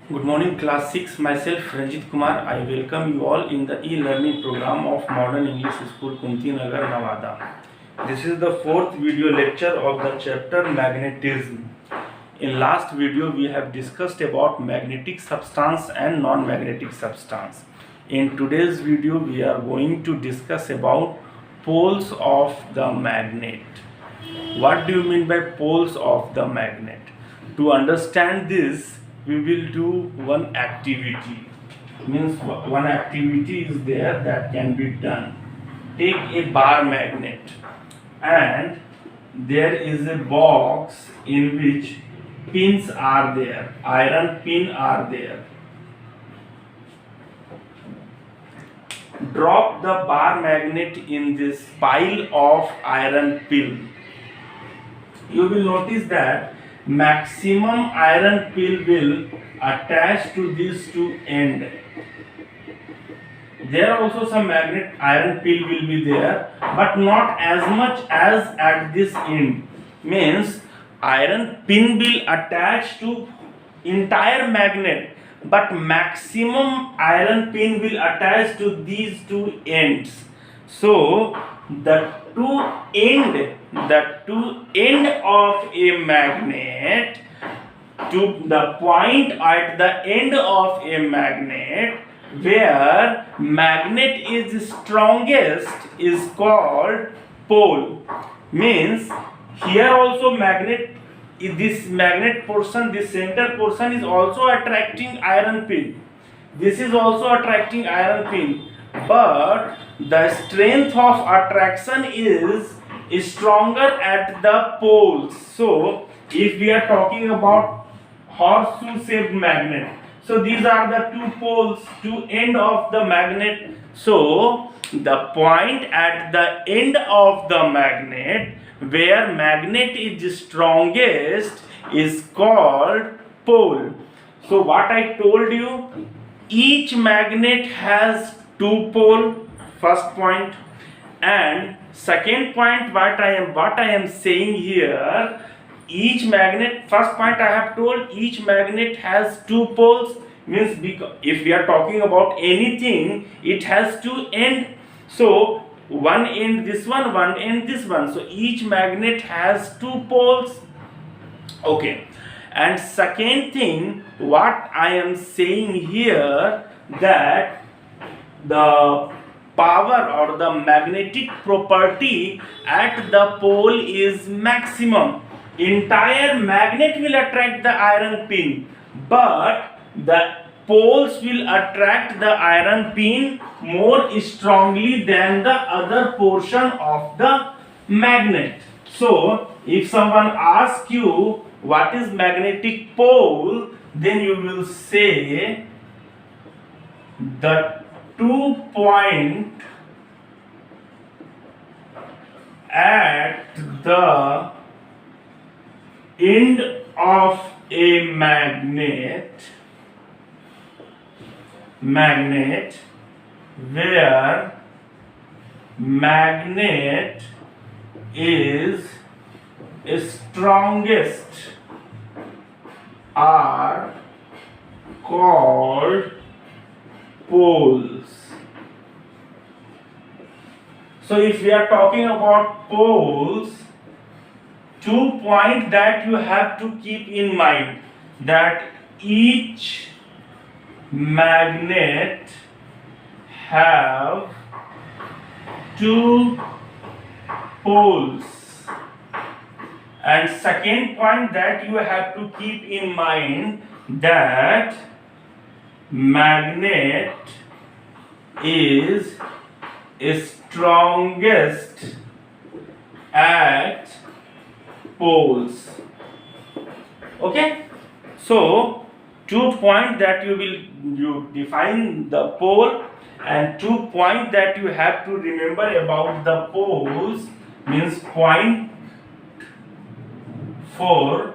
Good morning, class 6. Myself, Ranjit Kumar. I welcome you all in the e-learning program of Modern English School, Kunti Nagar, Nevada. This is the fourth video lecture of the chapter Magnetism. In last video, we have discussed about magnetic substance and non-magnetic substance. In today's video, we are going to discuss about poles of the magnet. What do you mean by poles of the magnet? To understand this, we will do one activity. Means one activity is there that can be done. Take a bar magnet and there is a box in which pins are there, iron pin are there. Drop the bar magnet in this pile of iron pin. You will notice that maximum iron pin will attach to these two ends. There also some magnet iron pin will be there, but not as much as at this end. Means iron pin will attach to entire magnet, but maximum iron pin will attach to these two ends. So the two end of a magnet, to the point at the end of a magnet where magnet is strongest is called pole. Means here also magnet, this magnet portion, this center portion is also attracting iron pin. This is also attracting iron pin, but the strength of attraction is stronger at the poles. So if we are talking about horseshoe shaped magnet, so these are the two poles, two end of the magnet. So the point at the end of the magnet where magnet is strongest is called pole. So what I told you, each magnet has two pole, first point, and second point, what I am saying here, each magnet, first point I have told, each magnet has two poles. Means if we are talking about anything, it has two end. So one end this one end this one. So each magnet has two poles. Okay. And second thing, what I am saying here, that the power or the magnetic property at the pole is maximum. Entire magnet will attract the iron pin, but the poles will attract the iron pin more strongly than the other portion of the magnet. So if someone asks you what is magnetic pole, then you will say the 2 point at the end of a magnet where magnet is strongest are called poles. So if we are talking about poles, 2 points that you have to keep in mind, that each magnet have two poles, and second point that you have to keep in mind, that magnet is strongest at poles. Okay, so 2 points that you define the pole, and 2 points that you have to remember about the poles, means point for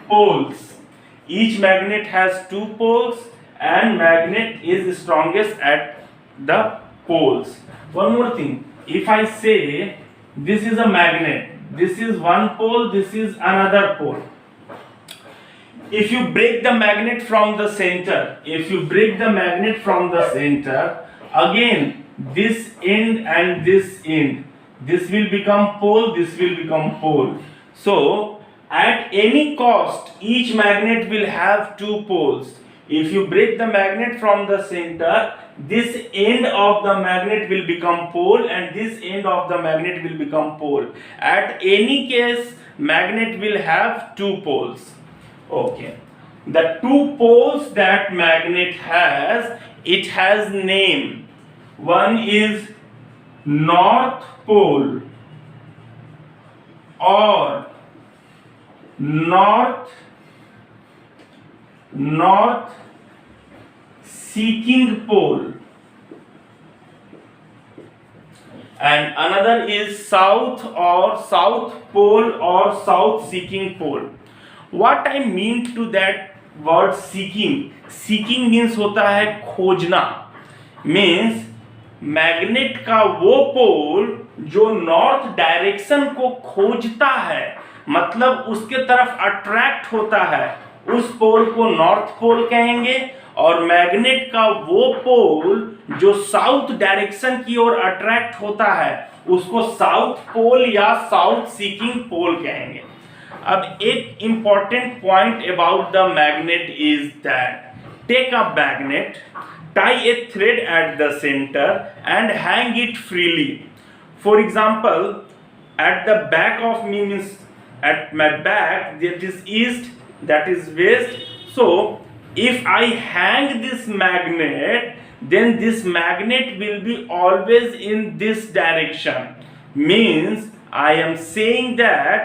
poles. Each magnet has two poles and magnet is strongest at the poles. One more thing, if I say this is a magnet, this is one pole, this is another pole, if you break the magnet from the center, again this end and this end, this will become pole, this will become pole. So at any cost, each magnet will have two poles. If you break the magnet from the center, this end of the magnet will become pole and this end of the magnet will become pole. At any case, magnet will have two poles. Okay. The two poles that magnet has, it has name. One is north pole or north seeking pole, and another is south pole or south seeking pole. What I mean to that word seeking means होता है खोजना, means magnet का वो पोल जो north direction को खोजता है, मतलब उसके तरफ अट्रैक्ट होता है, उस पोल को नॉर्थ पोल कहेंगे, और मैग्नेट का वो पोल जो साउथ डायरेक्शन की ओर अट्रैक्ट होता है उसको साउथ पोल या साउथ सीकिंग पोल कहेंगे. अब एक important point about the magnet is that take a magnet, tie a thread at the center and hang it freely. For example, at the back of me, means at my back, that is east, that is west. So if I hang this magnet, then this magnet will be always in this direction. Means I am saying that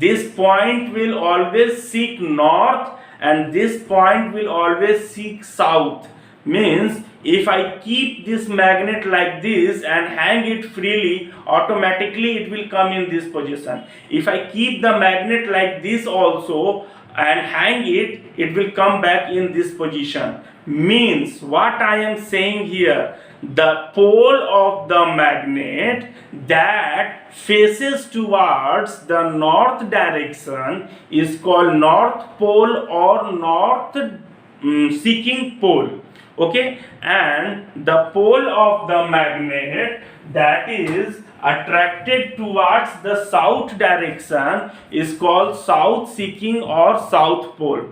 this point will always seek north and this point will always seek south. Means if I keep this magnet like this and hang it freely, automatically it will come in this position. If I keep the magnet like this also and hang it, it will come back in this position. Means what I am saying here, the pole of the magnet that faces towards the north direction is called north pole or north seeking pole. Okay, and the pole of the magnet that is attracted towards the south direction is called south seeking or south pole.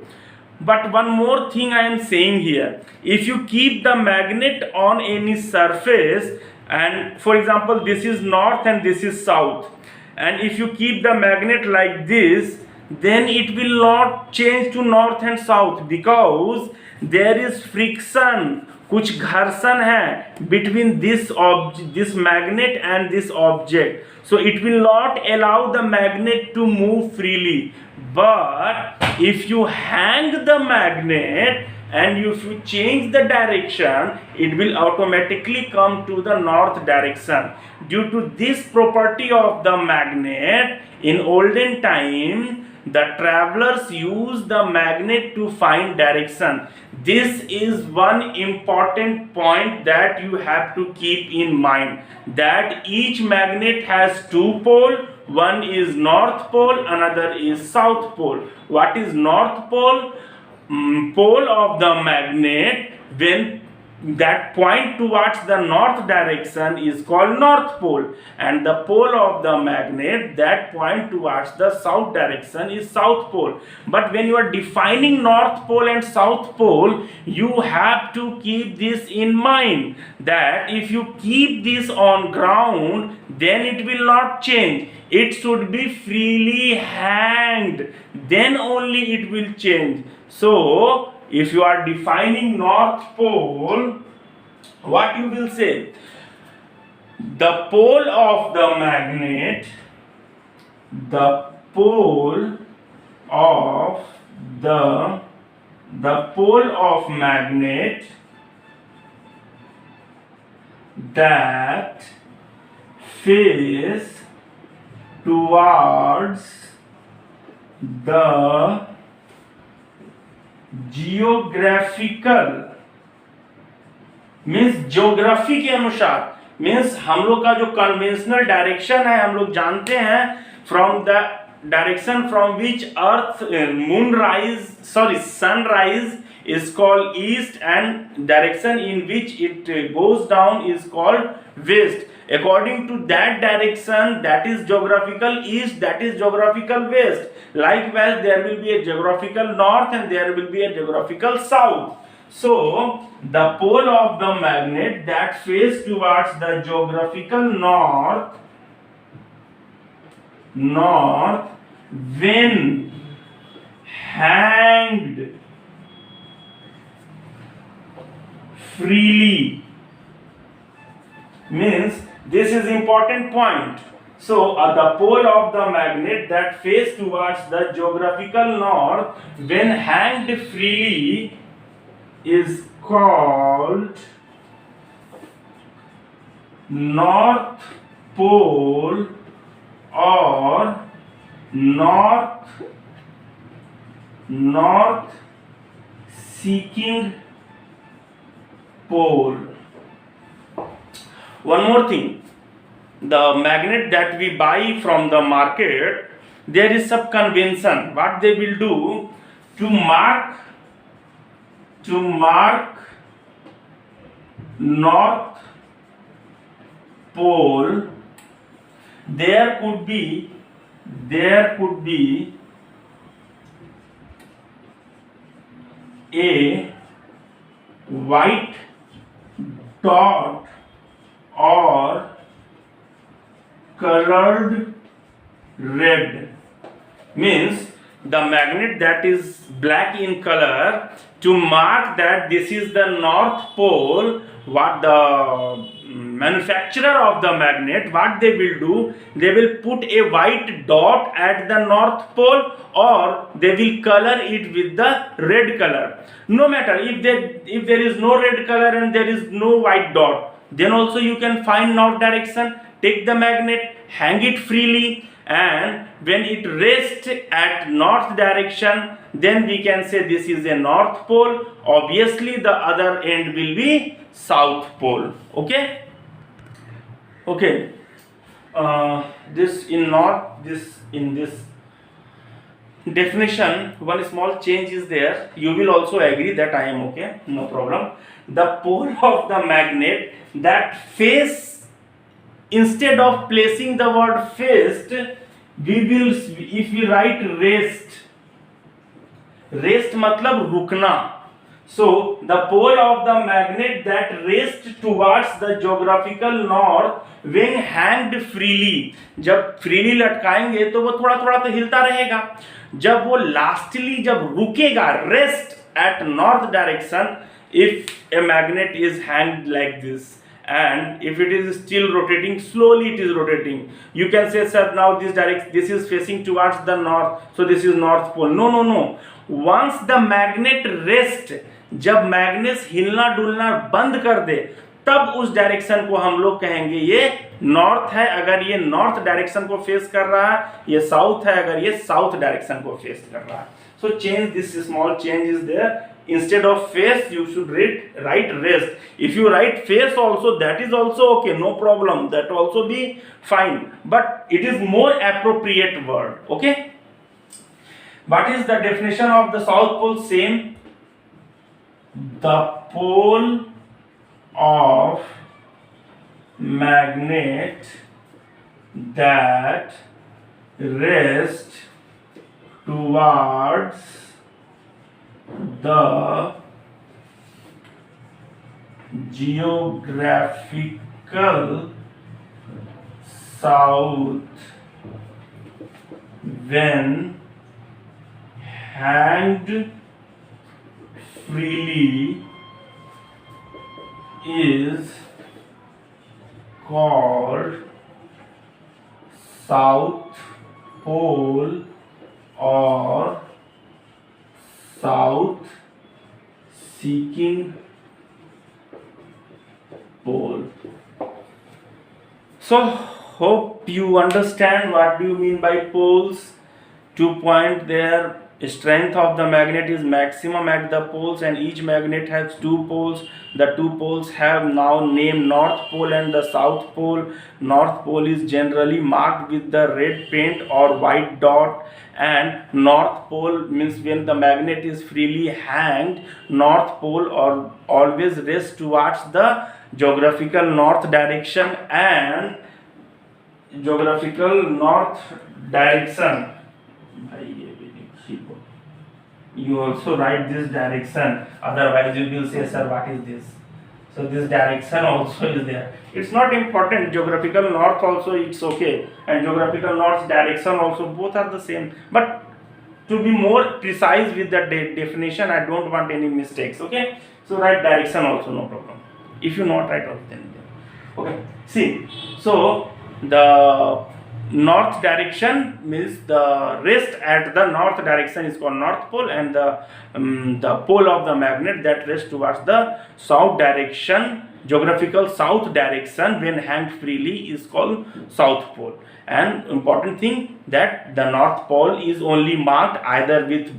But one more thing I am saying here, if you keep the magnet on any surface, and for example this is north and this is south, and if you keep the magnet like this, then it will not change to north and south because there is friction, कुछ घर्षण है between this magnet and this object, so it will not allow the magnet to move freely. But if you hang the magnet and if you change the direction, it will automatically come to the north direction. Due to this property of the magnet, in olden time the travelers use the magnet to find direction. This is one important point that you have to keep in mind, that each magnet has two poles. One is north pole, another is south pole. What is north pole? Pole of the magnet when that point towards the north direction is called north pole, and the pole of the magnet that point towards the south direction is south pole. But when you are defining north pole and south pole, you have to keep this in mind, that if you keep this on ground, then it will not change. It should be freely hanged, then only it will change. So if you are defining north pole, what you will say? The pole of the magnet, the pole of magnet that face towards the geographical, means geography के अनुसार, means हम लोग का जो conventional direction है हम लोग जानते हैं from the direction from which sunrise is called east, and direction in which it goes down is called west. According to that direction, that is geographical east, that is geographical west. Likewise, there will be a geographical north and there will be a geographical south. So the pole of the magnet that face towards the geographical north when hanged freely, means this is important point. So the pole of the magnet that face towards the geographical north when hanged freely is called north pole or north seeking pole. One more thing, the magnet that we buy from the market, there is some convention. What they will do, to mark north pole, there could be a white dot or colored red, means the magnet that is black in color, to mark that this is the north pole. What the manufacturer of the magnet, what they will do, they will put a white dot at the north pole, or they will color it with the red color. No matter if there is no red color and there is no white dot, then also you can find north direction. Take the magnet, hang it freely, and when it rests at north direction, then we can say this is a north pole. Obviously the other end will be south pole. Okay, this in this definition, one small change is there. You will also agree that I am okay, no problem. The pole of the magnet that face, instead of placing the word faced, we will, if we write rest matlab rukna. So the pole of the magnet that rests towards the geographical north when hanged freely, जब freely लटकाएंगे तो वो थोड़ा थोड़ा तो हिलता रहेगा. जब वो lastly जब रुकेगा, rest at north direction, if a magnet is hanged like this, and if it is still rotating, slowly it is rotating, you can say, sir, now this is facing towards the north, so this is north pole. No. Once the magnet rest, जब magnet हिलना डुलना बंद कर दे, तब उस direction को हम लोग कहेंगे ये नॉर्थ है, अगर ये नॉर्थ डायरेक्शन को फेस कर रहा है. ये साउथ है अगर ये साउथ डायरेक्शन को फेस कर रहा है. So change, this small change is there. Instead of face, you should write rest. If you write face also, that is also okay, no problem, that also be fine, but it is more appropriate word. Okay, what is the definition of the south pole? Same, the pole of magnet that rests towards the geographical south when hanged freely is called south pole or south seeking pole. So hope you understand what do you mean by poles. 2 point there, strength of the magnet is maximum at the poles, and each magnet has two poles. The two poles have now named North Pole and the South Pole. North Pole is generally marked with the red paint or white dot, and North Pole means when the magnet is freely hanged, North Pole or always rests towards the geographical north direction and geographical north direction. You also write this direction, otherwise you will say, sir, what is this? So this direction also is there. It's not important. Geographical north also it's okay, and geographical north direction also, both are the same. But to be more precise with the definition, I don't want any mistakes. Okay, so write direction also, no problem. If you not write also, then okay. See, so the north direction means the rest at the north direction is called North Pole, and the pole of the magnet that rests towards the south direction, geographical south direction, when hanged freely is called South Pole. And important thing that the North Pole is only marked either with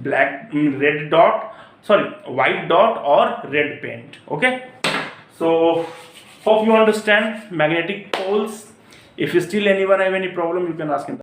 white dot or red paint. Okay, so hope you understand magnetic poles. If you still anyone have any problem, you can ask him.